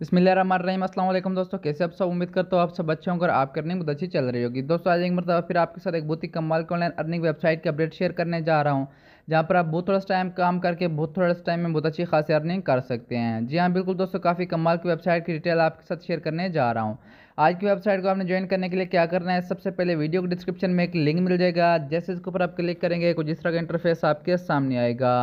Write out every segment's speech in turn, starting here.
बिस्मिल्लाहिर्रहमानिर्रहीम। अस्सलाम वालेकुम दोस्तों, कैसे आप सब। उम्मीद करता हूँ आप सब अच्छे होंगे और आपकी अर्निंग बहुत अच्छी चल रही होगी। दोस्तों आज एक मरतबा फिर आपके साथ एक बहुत ही कमाल के ऑनलाइन अर्निंग वेबसाइट की अपडेट शेयर करने जा रहा हूँ, जहाँ पर आप बहुत थोड़ा टाइम काम करके बहुत थोड़ा टाइम में बहुत अच्छी खासी अर्निंग कर सकते हैं। जी हाँ बिल्कुल दोस्तों, काफ़ी कमाल की वेबसाइट की डिटेल आपके साथ शेयर करने जा रहा हूँ। आज की वेबसाइट को आपने ज्वाइन करने के लिए क्या करना है, सबसे पहले वीडियो के डिस्क्रिप्शन में एक लिंक मिल जाएगा। जैसे इसके ऊपर आप क्लिक करेंगे कुछ इस तरह का इंटरफेस आपके सामने आएगा।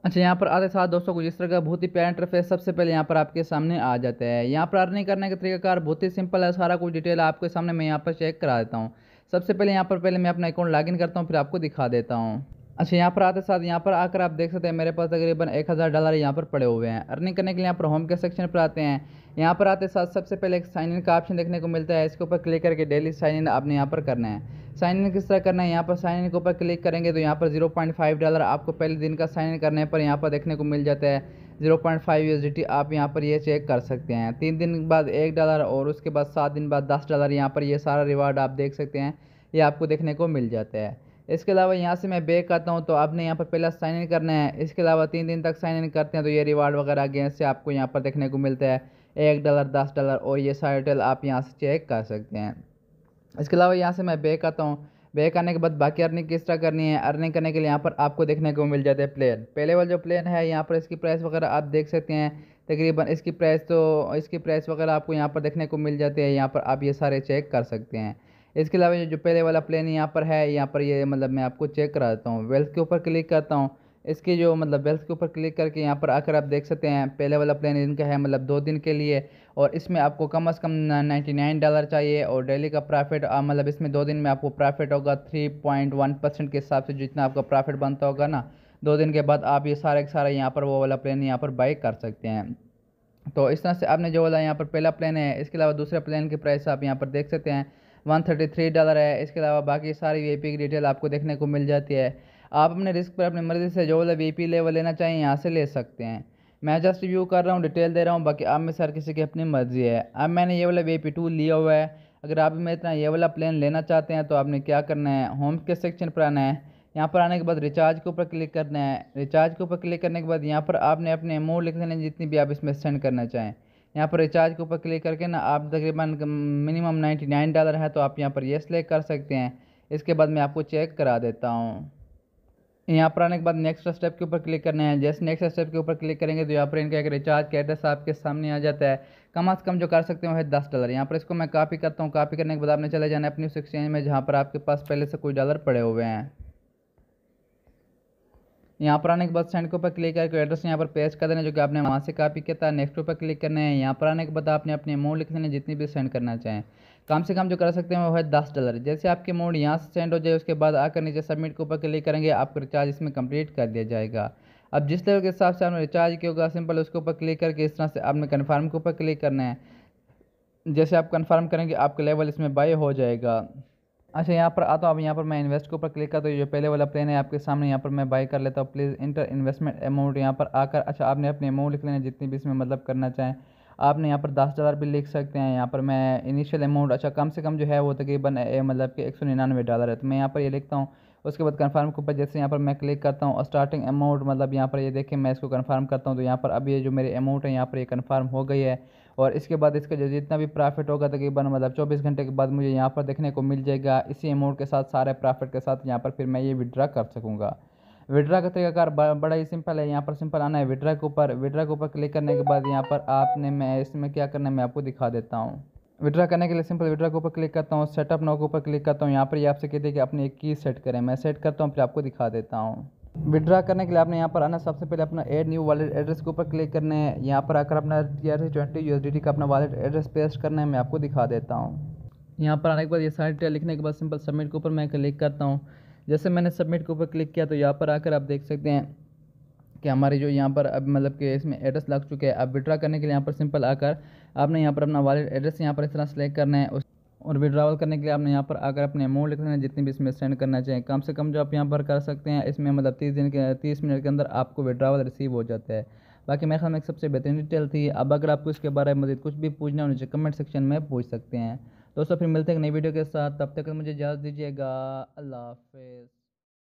अच्छा, यहाँ पर आते साथ दोस्तों कुछ इस तरह का बहुत ही प्यारा इंटरफेस सबसे पहले यहाँ पर आपके सामने आ जाता है। यहाँ पर अर्निंग करने का तरीकाकार बहुत ही सिंपल है, सारा कुछ डिटेल आपके सामने मैं यहाँ पर चेक करा देता हूँ। सबसे पहले यहाँ पर मैं अपना अकाउंट लॉगिन करता हूँ, फिर आपको दिखा देता हूँ। अच्छा, यहाँ पर आते साथ यहाँ पर आकर आप देख सकते हैं मेरे पास तकरीबन $1000 यहाँ पर पड़े हुए हैं। अर्निंग करने के लिए यहाँ पर होम के सेक्शन पर आते हैं। यहाँ पर आते साथ सबसे पहले एक साइन इन का ऑप्शन देखने को मिलता है, इसके ऊपर क्लिक करके डेली साइन इन आपने यहाँ पर करना है। साइन इन किस तरह करना है, यहाँ पर साइन इन के ऊपर क्लिक करेंगे तो यहाँ पर $0.5 आपको पहले दिन का साइन इन करने पर यहाँ पर देखने को मिल जाता है। 0.5 USDT आप यहाँ पर ये चेक कर सकते हैं। 3 दिन बाद $1 और उसके बाद 7 दिन बाद $10 यहाँ पर ये सारा रिवार्ड आप देख सकते हैं, ये आपको देखने को मिल जाता है। इसके अलावा यहाँ से मैं बैक आता हूँ तो आपने यहाँ पर पहला साइन इन करना है। इसके अलावा 3 दिन तक साइन इन करते हैं तो ये रिवार्ड वगैरह अगेंस्ट से आपको यहाँ पर देखने को मिलता है, $1, $10 और ये सारे डिटेल आप यहाँ से चेक कर सकते हैं। इसके अलावा यहाँ से मैं बैक आता हूँ। बैक आने के बाद बाकी अर्निंग किस तरह करनी है, अर्निंग करने के लिए यहाँ पर आपको देखने को मिल जाता है प्लेन। पहले वाला जो प्लेन है यहाँ पर इसकी प्राइस वगैरह आप देख सकते हैं, तकरीबन इसकी प्राइस वगैरह आपको यहाँ पर देखने को मिल जाती है। यहाँ पर आप ये सारे चेक कर सकते हैं। इसके अलावा ये जो पहले वाला प्लेन यहाँ पर है, यहाँ पर ये मैं आपको चेक करा देता हूँ। वेल्थ के ऊपर क्लिक करता हूँ। इसकी जो वेल्थ के ऊपर क्लिक करके यहाँ पर आकर आप देख सकते हैं पहले वाला प्लान इनका है 2 दिन के लिए, और इसमें आपको कम से कम $99 चाहिए और डेली का प्रॉफिट इसमें 2 दिन में आपको प्रॉफिट होगा 3.1% के हिसाब से, जितना आपका प्रॉफिट बनता होगा ना 2 दिन के बाद आप ये सारे के सारे यहाँ पर वो वाला प्लान यहाँ पर बाई कर सकते हैं। तो इस तरह से आपने जो वाला यहाँ पर पहला प्लान है, इसके अलावा दूसरे प्लान की प्राइस आप यहाँ पर देख सकते हैं $133 है। इसके अलावा बाकी सारी वीआईपी की डिटेल आपको देखने को मिल जाती है। आप अपने रिस्क पर अपनी मर्ज़ी से जो वाला वीआईपी लेवल लेना चाहें यहाँ से ले सकते हैं। मैं जस्ट रिव्यू कर रहा हूँ, डिटेल दे रहा हूँ, बाकी आप में से हर किसी की अपनी मर्ज़ी है। अब मैंने ये वाला VIP2 लिया हुआ है। अगर आप में इतना ये वाला प्लान लेना चाहते हैं तो आपने क्या करना है, होम के सेक्शन पर आना है। यहाँ पर आने के बाद रिचार्ज के ऊपर क्लिक करना है। रिचार्ज के ऊपर क्लिक करने के बाद यहाँ पर आपने अपने अमाउंट लिख देना जितनी भी आप इसमें सेंड करना चाहें। यहाँ पर रिचार्ज के ऊपर क्लिक करके ना आप तकरीबन मिनिमम $99 है तो आप यहाँ पर ये सिलेक्ट कर सकते हैं। इसके बाद मैं आपको चेक करा देता हूँ। यहाँ पर आने के बाद नेक्स्ट स्टेप के ऊपर क्लिक करना है। जैसे नेक्स्ट स्टेप के ऊपर क्लिक करेंगे तो यहाँ पर इनका एक रिचार्ज का एड्रेस आपके सामने आ जाता है। कम से कम जो कर सकते हो है $10। यहाँ पर इसको मैं कॉपी करता हूँ। कॉपी करने के बाद आपने चले जाना है अपनी उस एक्सचेंज में जहाँ पर आपके पास पहले से कोई डॉलर पड़े हुए हैं। यहाँ पर आने के बाद सेंड के ऊपर क्लिक करके एड्रेस यहाँ पर पेस्ट कर देना जो कि आपने वहाँ से कॉपी किया था। नेक्स्ट ऊपर क्लिक करना है। यहाँ पर आने के बाद आपने अपने अमाउंट लिख देना जितनी भी सेंड करना चाहें। कम से कम जो कर सकते हैं वो है $10। जैसे आपके अमाउंट यहाँ से सेंड हो जाए उसके बाद आकर नीचे सबमिट के ऊपर क्लिक करेंगे, आपका रिचार्ज इसमें कंप्लीट कर दिया जाएगा। अब जिस लेवल के हिसाब से आपने रिचार्ज किया होगा सिंपल उसके ऊपर क्लिक करके इस तरह से आपने कन्फर्म के ऊपर क्लिक करना है। जैसे आप कन्फर्म करेंगे आपका लेवल इसमें बाय हो जाएगा। अच्छा, यहाँ पर आता हूँ। अब यहाँ पर मैं इन्वेस्ट के ऊपर क्लिक करता हूँ। जो पहले वाला प्लान है आपके सामने, यहाँ पर मैं बाय कर लेता हूँ। प्लीज़ इंटर इन्वेस्टमेंट अमाउंट यहाँ पर आकर अच्छा आपने अपने अमाउंट लिख लेना जितनी भी इसमें करना चाहें। आपने यहाँ पर $10 भी लिख सकते हैं। यहाँ पर मैं इनिशियल अमाउंट अच्छा कम से कम जो है वो तकरीबन कि $199 है, तो मैं यहाँ पर ये लिखता हूँ। उसके बाद कन्फर्म के ऊपर जैसे यहाँ पर मैं क्लिक करता हूँ और स्टार्टिंग अमाउंट यहाँ पर ये देखें मैं इसको कन्फर्म करता हूँ तो यहाँ पर अब ये जो मेरे अमाउंट है यहाँ पर ये कन्फर्म हो गई है। और इसके बाद इसका जो जितना भी प्रॉफिट होगा तकरीबन 24 घंटे के बाद मुझे यहाँ पर देखने को मिल जाएगा। इसी अमाउंट के साथ सारे प्रॉफिट के साथ यहाँ पर फिर मैं ये विड्रा कर सकूँगा। विड्रा का तरीकाकार बड़ा ही सिंपल है। यहाँ पर सिंपल आना है विड्रा के ऊपर। विड्रा के ऊपर क्लिक करने के बाद यहाँ पर आपने मैं इसमें क्या करना है मैं आपको दिखा देता हूँ। विड्रा करने के लिए सिंपल विड्रा के ऊपर क्लिक करता हूँ, सेटअप नाउ के ऊपर क्लिक करता हूँ। यहाँ पर ये आपसे कहते हैं कि अपनी एक की सेट करें, मैं सेट करता हूँ फिर आपको दिखा देता हूँ। विड्रा करने के लिए आपने यहाँ पर आना, सबसे पहले अपना ऐड न्यू वॉलेट एड्रेस के ऊपर क्लिक करना है। यहाँ पर आकर अपना TRC20 USDT का अपना वॉलेट एड्रेस पेस्ट करना है, मैं आपको दिखा देता हूँ। यहाँ पर आने के बाद ये सारी डिटेल लिखने के बाद सिंपल सबमिट के ऊपर मैं क्लिक करता हूँ। जैसे मैंने सबमिट के ऊपर क्लिक किया तो यहाँ पर आकर आप देख सकते हैं कि हमारी जो यहाँ पर अब कि इसमें एड्रेस लग चुके हैं। अब विड्रा करने के लिए यहाँ पर सिंपल आकर आपने यहाँ पर अपना वॉलेट एड्रेस यहाँ पर इस तरह सेलेक्ट करना है और विड्रॉवल करने के लिए आपने यहाँ पर आकर अपने अमाउंट लिख लेना है जितनी भी इसमें सेंड करना चाहिए। कम से कम जो आप यहाँ पर कर सकते हैं इसमें 30 मिनट के अंदर आपको विड्रॉवल रिसीव हो जाता है। बाकी मेरे ख्याल में एक सबसे बेहतरीन डिटेल थी। अब अगर आपको इसके बारे में मज़ीद कुछ भी पूछना हो नीचे कमेंट सेक्शन में पूछ सकते हैं। दोस्तों फिर मिलते हैं एक नई वीडियो के साथ, तब तक मुझे इजाज़त दीजिएगा। अल्लाह हाफ़िज़।